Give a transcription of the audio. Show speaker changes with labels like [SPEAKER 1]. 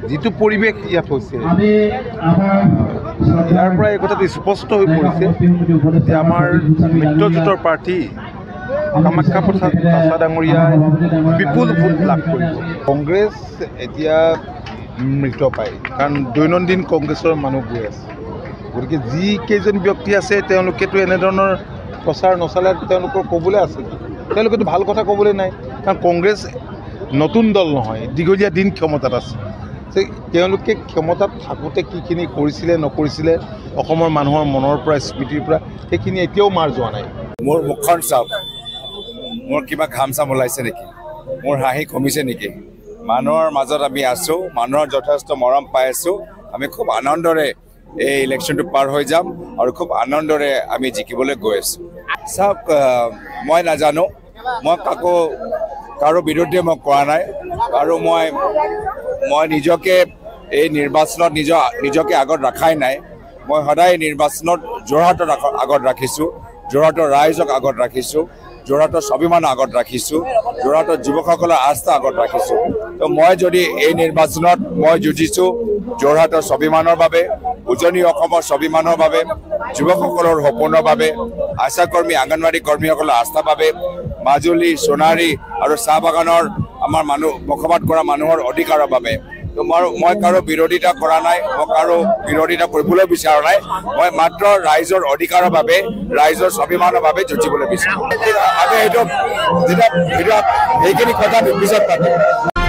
[SPEAKER 1] যিটো পৰিৱেশ ইয়াত হৈছে ইয়াৰ পৰা এই কথাটো স্পষ্ট হৈ পৰিছে যে আমাৰ মিত্ৰজোঁটৰ প্ৰাৰ্থী কামাখ্যা প্ৰসাদ তাছা ডাঙৰীয়াই বিপুল ভোট লাভ কৰিব। কংগ্ৰেছ এতিয়া মৃতপ্ৰায়, কাৰণ দৈনন্দিন কংগ্ৰেছৰ মানুহ গৈ আছে। গতিকে যিকেইজন ব্যক্তি আছে তেওঁলোকেতো এনেধৰণৰ প্ৰচাৰ নচলাই তেওঁলোকৰ ক'বলৈ আছে, তেওঁলোকেতো ভাল কথা ক'বলৈ নাই। কাৰণ কংগ্ৰেছ নতুন দল নহয়, দীঘলীয়া দিন ক্ষমতাত আছে। তেওঁলোকে ক্ষমতাত থাকোঁতে কিখিনি কৰিছিলে নকৰিছিলে অসমৰ মানুহৰ মনৰ পৰা স্মৃতিৰ পৰা সেইখিনি এতিয়াও মাৰ যোৱা নাই।
[SPEAKER 2] মোৰ মুখখন চাওক, মোৰ কিবা ঘাম চাম ওলাইছে নেকি, মোৰ হাঁহি কমিছে নেকি? মানুহৰ মাজত আমি আছোঁ, মানুহৰ যথেষ্ট মৰম পাই আছোঁ। আমি খুব আনন্দৰে এই ইলেকশ্যনটো পাৰ হৈ যাম আৰু খুব আনন্দৰে আমি জিকিবলৈ গৈ আছোঁ। চাওক, মই নাজানো, মই কাৰো বিৰুদ্ধে মই কোৱা নাই আৰু মই নিজকে এই নিৰ্বাচনত নিজকে আগত ৰখাই নাই। মই সদায় নিৰ্বাচনত যোৰহাটৰ আগত ৰাখিছোঁ, যোৰহাটৰ ৰাইজক আগত ৰাখিছোঁ, যোৰহাটৰ স্বাভিমান আগত ৰাখিছোঁ, যোৰহাটৰ যুৱকসকলৰ আস্থা আগত ৰাখিছোঁ। তো মই যদি এই নিৰ্বাচনত মই যুঁজিছোঁ যোৰহাটৰ স্বাভিমানৰ বাবে, উজনি অসমৰ স্বাভিমানৰ বাবে, যুৱকসকলৰ সপোনৰ বাবে, আশাকৰ্মী অংগনবাড়ী কৰ্মীসকলৰ আস্থাৰ বাবে, মাজুলী সোণাৰী আৰু চাহ বাগানৰ আমাৰ বসবাস কৰা মানুহৰ অধিকাৰৰ বাবে। তো মই কাৰো বিৰোধিতা কৰা নাই, মই কাৰো বিৰোধিতা কৰিবলৈ বিচৰা নাই। মই মাত্ৰ ৰাইজৰ অধিকাৰৰ বাবে, ৰাইজৰ স্বাভিমানৰ বাবে যুঁজিবলৈ বিচাৰোঁ। আমি এইখিনি কথা পিছত পাতিম।